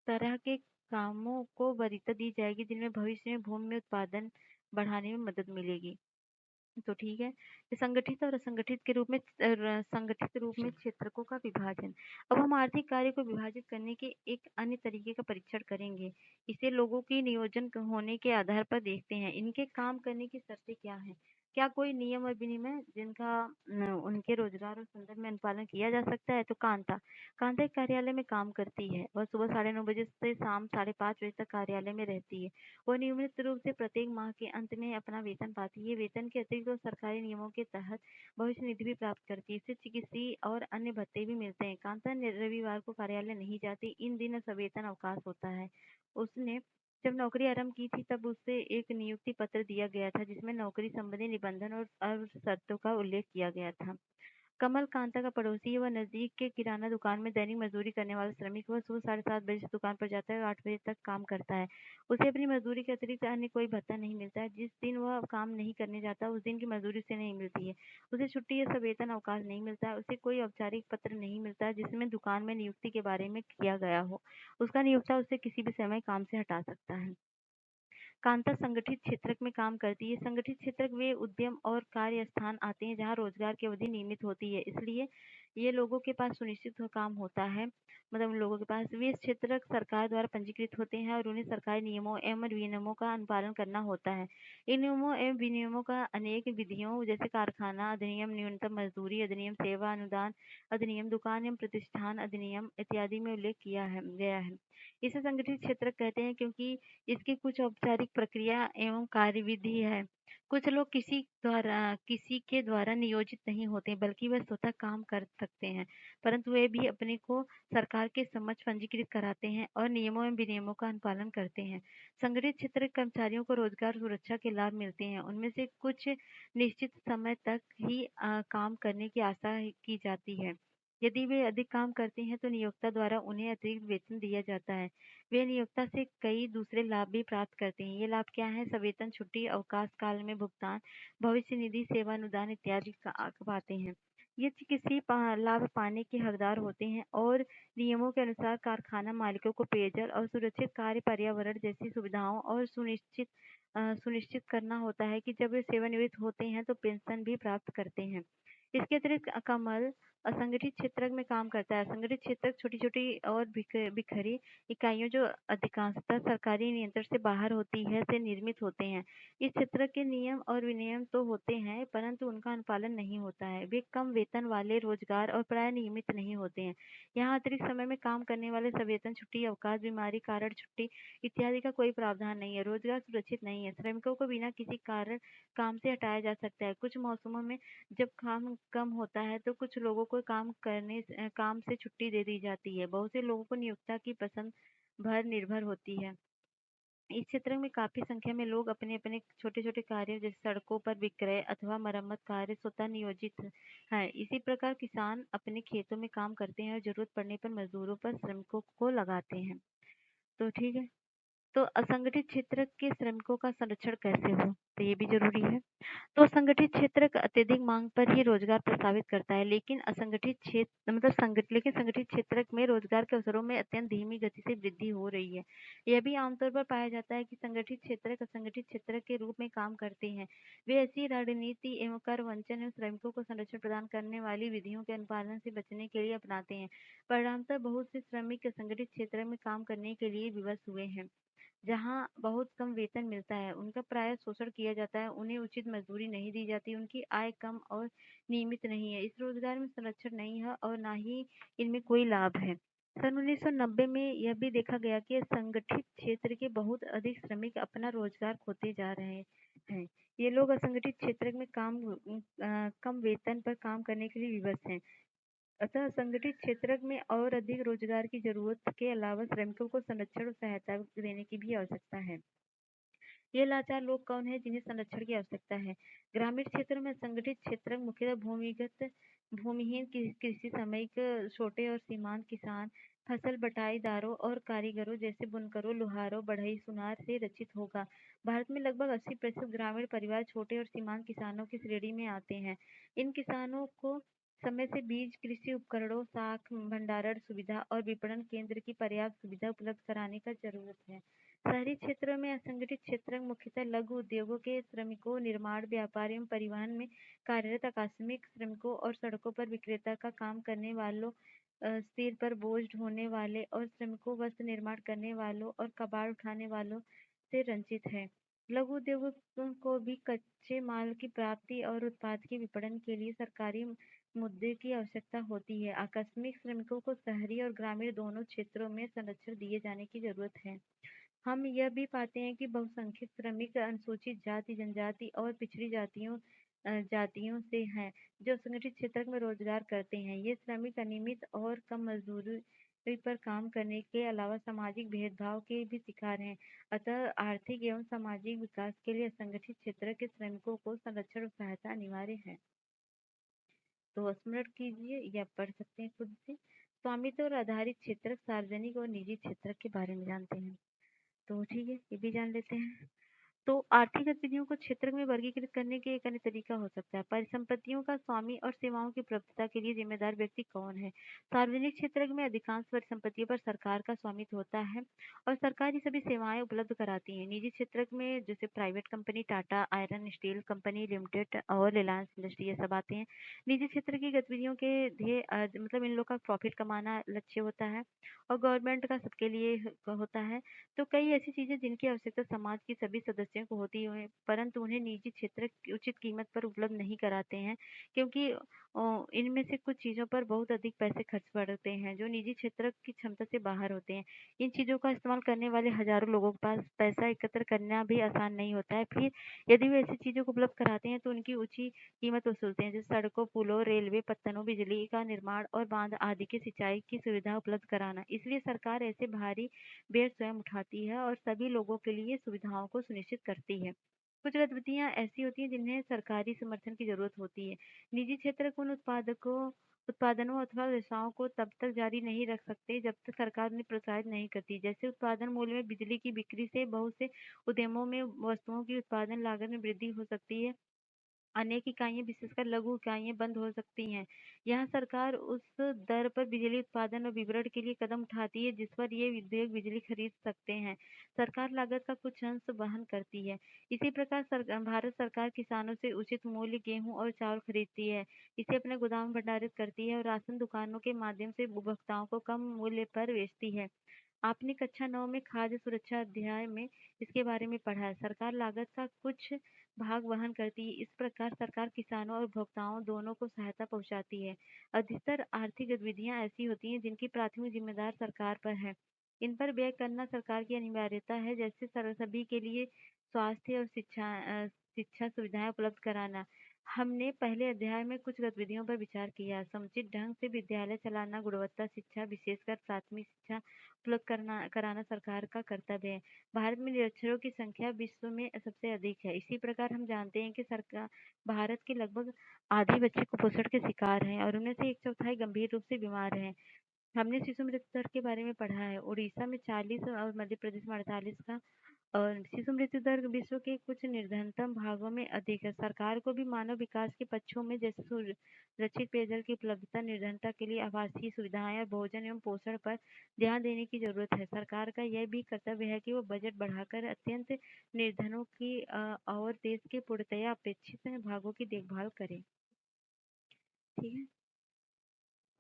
तरह के कामों को वरीयता दी जाएगी जिनमें भविष्य में भूमि में उत्पादन बढ़ाने में मदद मिलेगी। तो ठीक है, संगठित और असंगठित के रूप में संगठित रूप में क्षेत्रकों का विभाजन। अब हम आर्थिक कार्य को विभाजित करने के एक अन्य तरीके का परीक्षण करेंगे। इसे लोगों की नियोजन होने के आधार पर देखते हैं। इनके काम करने की शर्तें क्या हैं? क्या कोई नियम और विनियम जिनका उनके रोजगार और संदर्भ में अनुपालन किया जा सकता है? तो कांता एक कार्यालय में काम करती है। वह सुबह 9:30 बजे से शाम 5:30 बजे तक कार्यालय में रहती है। वो नियमित रूप से प्रत्येक माह के अंत में अपना वेतन पाती है। वेतन के अतिरिक्त वो सरकारी नियमों के तहत भविष्य निधि भी प्राप्त करती है। इससे चिकित्सीय और अन्य भत्ते भी मिलते हैं। कांता रविवार को कार्यालय नहीं जाती। इन दिनों सवेतन अवकाश होता है। उसने जब नौकरी आरंभ की थी तब उसे एक नियुक्ति पत्र दिया गया था जिसमें नौकरी संबंधी निबंधन और शर्तों का उल्लेख किया गया था। कमल कांता का पड़ोसी है। वह नजदीक के किराना दुकान में दैनिक मजदूरी करने वाला श्रमिक। वह सुबह 7:30 बजे से दुकान पर जाता है और 8 बजे तक काम करता है। उसे अपनी मजदूरी के अतिरिक्त अन्य कोई भत्ता नहीं मिलता है। जिस दिन वह काम नहीं करने जाता उस दिन की मजदूरी उसे नहीं मिलती है। उसे छुट्टी या सवेतन अवकाश नहीं मिलता है। उसे कोई औपचारिक पत्र नहीं मिलता है जिसमें दुकान में नियुक्ति के बारे में किया गया हो। उसका नियोक्ता उसे किसी भी समय काम से हटा सकता है। कांता संगठित क्षेत्र में काम करती है। संगठित क्षेत्र वे उद्यम और कार्य स्थान आते हैं जहां रोजगार की अवधि नियमित होती है। इसलिए ये लोगों के पास सुनिश्चित काम होता है। मतलब उन लोगों के पास वे क्षेत्र सरकार द्वारा पंजीकृत होते हैं और उन्हें सरकारी नियमों एवं विनियमों का अनुपालन करना होता है। इन नियमों एवं विनियमों का अनेक विधियों जैसे कारखाना अधिनियम, न्यूनतम मजदूरी अधिनियम, सेवा अनुदान अधिनियम, दुकान एवं प्रतिष्ठान अधिनियम इत्यादि में उल्लेख किया गया है। इसे संगठित क्षेत्र कहते हैं क्योंकि इसकी कुछ औपचारिक प्रक्रिया एवं कार्यविधि है। कुछ लोग किसी के द्वारा नियोजित नहीं होते बल्कि वे स्वतः काम कर सकते हैं, परंतु वे भी अपने को सरकार के समक्ष पंजीकृत कराते हैं और नियमों एवं विनियमों का अनुपालन करते हैं। संगठित क्षेत्र के कर्मचारियों को रोजगार सुरक्षा के लाभ मिलते हैं। उनमें से कुछ निश्चित समय तक ही काम करने की आशा की जाती है। यदि वे अधिक काम करते हैं तो नियोक्ता द्वारा उन्हें अतिरिक्त वेतन दिया जाता है। वे नियोक्ता से कई दूसरे लाभ भी प्राप्त करते हैं। ये लाभ क्या है? सवेतन, छुट्टी, अवकाश काल में भुगतान, भविष्य निधि, सेवानुदान इत्यादि का पाते हैं। ये चिकित्सीय लाभ पाने के हकदार होते हैं और नियमों के अनुसार कारखाना मालिकों को पेयजल और सुरक्षित कार्य पर्यावरण जैसी सुविधाओं और सुनिश्चित करना होता है कि जब वे सेवानिवृत्त होते हैं तो पेंशन भी प्राप्त करते हैं। इसके अतिरिक्त कमल असंगठित क्षेत्र में काम करता है। असंगठित क्षेत्र छोटी-छोटी और बिखरी इकाइयों जो अधिकांशतः सरकारी नियंत्रण से बाहर होती है से निर्मित होते हैं। इस क्षेत्र के नियम और विनियम तो होते हैं, परंतु उनका अनुपालन नहीं होता है। वे कम वेतन वाले रोजगार और प्राय नियमित नहीं होते हैं। यहाँ अतिरिक्त समय में काम करने वाले सवेतन छुट्टी, अवकाश, बीमारी कारण छुट्टी इत्यादि का कोई प्रावधान नहीं है। रोजगार सुरक्षित नहीं है। श्रमिकों को बिना किसी कारण काम से हटाया जा सकता है। कुछ मौसमों में जब काम कम होता है तो कुछ लोगों को काम से छुट्टी दे दी जाती है। बहुत से लोगों को नियोक्ता की पसंद भर निर्भर होती है। इस क्षेत्र में काफी संख्या में लोग अपने-अपने छोटे-छोटे कार्यों जैसे सड़कों पर विक्रय अथवा मरम्मत कार्य स्वतः नियोजित हैं। इसी प्रकार किसान अपने खेतों में काम करते हैं और जरूरत पड़ने पर मजदूरों पर श्रमिकों को लगाते हैं। तो ठीक है। तो असंगठित क्षेत्र के श्रमिकों का संरक्षण कैसे हो, तो ये भी जरूरी है। तो संगठित क्षेत्र अत्यधिक मांग पर ही रोजगार प्रस्तावित करता है, लेकिन असंगठित क्षेत्र लेकिन संगठित क्षेत्र में रोजगार के अवसरों में अत्यंत धीमी गति से वृद्धि हो रही है। यह भी आमतौर पर पाया जाता है कि संगठित क्षेत्र असंगठित क्षेत्र के रूप में काम करते हैं। वे ऐसी रणनीति एवं कर वंचन एवं श्रमिकों को संरक्षण प्रदान करने वाली विधियों के अनुपालन से बचने के लिए अपनाते हैं। परिणामतः बहुत से श्रमिक असंगठित क्षेत्र में काम करने के लिए विवश हुए हैं, जहाँ बहुत कम वेतन मिलता है। उनका प्रायः शोषण किया जाता है, उन्हें उचित मजदूरी नहीं दी जाती, उनकी आय कम और नियमित नहीं है। इस रोजगार में संरक्षण नहीं है और ना ही इनमें कोई लाभ है। सन 1990 में यह भी देखा गया कि संगठित क्षेत्र के बहुत अधिक श्रमिक अपना रोजगार खोते जा रहे हैं। ये लोग असंगठित क्षेत्र में कम वेतन पर काम करने के लिए विवश हैं। अतः संगठित क्षेत्र में और अधिक रोजगार की जरूरत के अलावा श्रमिकों को संरक्षण और सहायता देने की भी आवश्यकता है। ये लाचार लोग कौन है जिन्हें संरक्षण की आवश्यकता है? ग्रामीण क्षेत्र में संगठित क्षेत्र मुख्यतः भूमिहीन कृषि सामयिक छोटे और सीमांत किसान, फसल बटाईदारों और कारीगरों जैसे बुनकरों, लोहारों, बढ़ई, सुनार से रचित होगा। भारत में लगभग 80% ग्रामीण परिवार छोटे और सीमांत किसानों की श्रेणी में आते हैं। इन किसानों को समय से बीज, कृषि उपकरणों, साख भंडारण सुविधा और विपणन केंद्र की पर्याप्त सुविधा उपलब्ध कराने का जरूरत है। शहरी क्षेत्रों में असंगठित क्षेत्र मुख्यतः लघु उद्योगों के श्रमिकों, निर्माण, व्यापार एवं परिवहन में कार्यरत आकस्मिक श्रमिकों और सड़कों पर विक्रेता का काम करने वालों, सिर पर बोझ ढोने वाले और श्रमिकों, वस्त्र निर्माण करने वालों और कबाड़ उठाने वालों से वंचित है। लघु उद्योगों को भी कच्चे माल की प्राप्ति और उत्पाद के विपणन के लिए सरकारी मुद्दे की आवश्यकता होती है। आकस्मिक श्रमिकों को शहरी और ग्रामीण दोनों क्षेत्रों में संरक्षण दिए जाने की जरूरत है। हम यह भी पाते हैं कि बहुसंख्यक श्रमिक अनुसूचित जाति, जनजाति और पिछड़ी जातियों से हैं, जो असंगठित क्षेत्र में रोजगार करते हैं। ये श्रमिक अनियमित और कम मजदूरी पर काम करने के अलावा सामाजिक भेदभाव के भी शिकार हैं। अतः आर्थिक एवं सामाजिक विकास के लिए असंगठित क्षेत्र के श्रमिकों को संरक्षण और सहायता अनिवार्य है। तो स्मरण कीजिए या पढ़ सकते हैं खुद से। स्वामित्व और आधारित क्षेत्र, सार्वजनिक और निजी क्षेत्र के बारे में जानते हैं। तो ठीक है, ये भी जान लेते हैं। तो आर्थिक गतिविधियों को क्षेत्र में वर्गीकृत करने के एक अन्य तरीका हो सकता है। परिसंपत्तियों का स्वामी और सेवाओं की उपलब्धता के लिए जिम्मेदार व्यक्ति कौन है? सार्वजनिक क्षेत्र में अधिकांश परिसंपत्तियों पर सरकार का स्वामित्व होता है और सरकार ये सभी सेवाएं उपलब्ध कराती है। निजी क्षेत्र में जैसे private company, Tata iron steel company limited और रिलायंस इंडस्ट्री ये सब आते हैं। निजी क्षेत्र की गतिविधियों के मतलब इन लोग का प्रॉफिट कमाना लक्ष्य होता है और गवर्नमेंट का सबके लिए होता है। तो कई ऐसी चीजें जिनकी आवश्यकता समाज की सभी सदस्यों को होती है, परंतु उन्हें निजी क्षेत्र उचित कीमत पर उपलब्ध नहीं कराते हैं, क्योंकि इनमें से कुछ चीजों पर बहुत अधिक पैसे खर्च पड़ते हैं जो निजी क्षेत्र की क्षमता से बाहर होते हैं। इन चीजों का इस्तेमाल करने वाले हजारों लोगों के पास पैसा एकत्र करना भी आसान नहीं होता है। फिर यदि वे ऐसी चीजों को उपलब्ध कराते हैं तो उनकी ऊंची कीमत वसूलते हैं, जैसे सड़कों, पुलों, रेलवे पत्तनों, बिजली का निर्माण और बांध आदि की सिंचाई की सुविधा उपलब्ध कराना। इसलिए सरकार ऐसे भारी व्यय स्वयं उठाती है और सभी लोगों के लिए सुविधाओं को सुनिश्चित करती है। कुछ गतिविधियां ऐसी होती हैं जिन्हें सरकारी समर्थन की जरूरत होती है। निजी क्षेत्र उन उत्पादनों अथवा व्यवसायों को तब तक जारी नहीं रख सकते जब तक सरकार उन्हें प्रोत्साहित नहीं करती। जैसे उत्पादन मूल्य में बिजली की बिक्री से बहुत से उद्यमों में वस्तुओं की उत्पादन लागत में वृद्धि हो सकती है। अनेक इकाइयाँ विशेषकर लघु इकाइयाँ बंद हो सकती हैं। यहाँ सरकार उस दर पर बिजली उत्पादन और वितरण के लिए कदम उठाती है जिस पर ये उद्योग बिजली खरीद सकते हैं। सरकार लागत का कुछ अंश वहन करती है। इसी प्रकार भारत सरकार किसानों से उचित मूल्य गेहूँ और चावल खरीदती है, इसे अपने गोदाम में भंडारित करती है और राशन दुकानों के माध्यम से उपभोक्ताओं को कम मूल्य पर बेचती है। आपने कक्षा 9 में खाद्य सुरक्षा अध्याय में इसके बारे में पढ़ा है। सरकार लागत का कुछ भाग वहन करती है। इस प्रकार सरकार किसानों और उपभोक्ताओं दोनों को सहायता पहुंचाती है। अधिकतर आर्थिक गतिविधियां ऐसी होती हैं जिनकी प्राथमिक जिम्मेदार सरकार पर है। इन पर व्यय करना सरकार की अनिवार्यता है, जैसे सभी के लिए स्वास्थ्य और शिक्षा सुविधाएं उपलब्ध कराना। हमने पहले अध्याय में कुछ गतिविधियों पर विचार किया। समुचित ढंग से विद्यालय चलाना, गुणवत्ता शिक्षा, विशेषकर प्राथमिक शिक्षा उपलब्ध कराना सरकार का कर्तव्य है। भारत में निरक्षरों की संख्या विश्व में सबसे अधिक है। इसी प्रकार हम जानते हैं कि सरकार भारत के लगभग आधे बच्चे कुपोषण के शिकार हैं और उनमें से एक चौथाई गंभीर रूप से बीमार हैं। हमने शिशु मृत्यु दर के बारे में पढ़ा है। उड़ीसा में 40 और मध्य प्रदेश में 48 का और शिशु मृत्यु दर विश्व के कुछ निर्धनतम भागों में अधिक है। सरकार को भी मानव विकास के पक्षों में जैसे सुरक्षित पेयजल की उपलब्धता, निर्धनता के लिए आवासीय सुविधाएं और भोजन एवं पोषण पर ध्यान देने की जरूरत है। सरकार का यह भी कर्तव्य है कि वो बजट बढ़ाकर अत्यंत निर्धनों की और देश के पूर्णतया अपेक्षित भागों की देखभाल करे। ठीक है,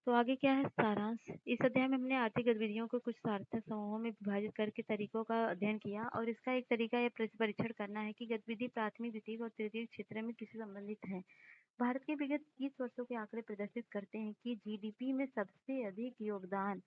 तो आगे क्या है सारांश। इस अध्याय में हमने आर्थिक गतिविधियों को कुछ सार्थक समूहों में विभाजित करके तरीकों का अध्ययन किया और इसका एक तरीका यह परीक्षण करना है कि गतिविधि प्राथमिक, द्वितीयक और तृतीयक क्षेत्र में किससे संबंधित है। भारत के विगत 30 वर्षों के आंकड़े प्रदर्शित करते हैं कि जीडीपी में सबसे अधिक योगदान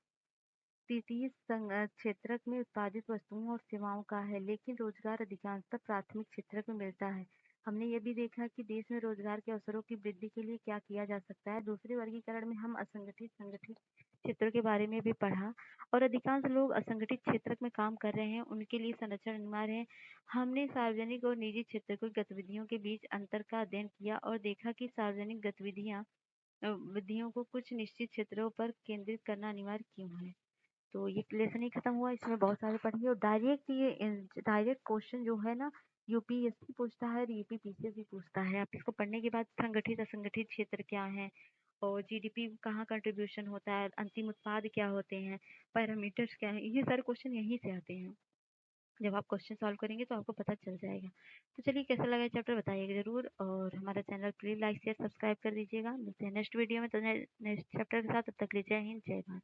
तृतीय क्षेत्र में उत्पादित वस्तुओं और सेवाओं का है, लेकिन रोजगार अधिकांशतः प्राथमिक क्षेत्र में मिलता है। हमने ये भी देखा कि देश में रोजगार के अवसरों की वृद्धि के लिए क्या किया जा सकता है। दूसरे वर्गीकरण में हम असंगठित संगठित क्षेत्रों के बारे में भी पढ़ा और अधिकांश लोग असंगठित क्षेत्र में काम कर रहे हैं, उनके लिए संरक्षण अनिवार्य है। हमने सार्वजनिक और निजी क्षेत्र की गतिविधियों के बीच अंतर का अध्ययन किया और देखा कि सार्वजनिक गतिविधियों को कुछ निश्चित क्षेत्रों पर केंद्रित करना अनिवार्य क्यों है। तो ये लेसन ही खत्म हुआ। इसमें बहुत सारे पढ़िए और डायरेक्ट क्वेश्चन जो है ना यूपीएससी पूछता है और यूपीपीसीएस भी पूछता है। आप इसको पढ़ने के बाद संगठित असंगठित क्षेत्र क्या है और जीडीपी कहाँ कंट्रीब्यूशन होता है, अंतिम उत्पाद क्या होते हैं, पैरामीटर्स क्या है, ये सारे क्वेश्चन यहीं से आते हैं। जब आप क्वेश्चन सॉल्व करेंगे तो आपको पता चल जाएगा। तो चलिए कैसा लगा चैप्टर बताइएगा जरूर और हमारा channel please like share subscribe कर दीजिएगा। मिलते हैं नेक्स्ट वीडियो में तो नेक्स्ट चैप्टर के साथ। तब तक के लिए जय हिंद जय भारत।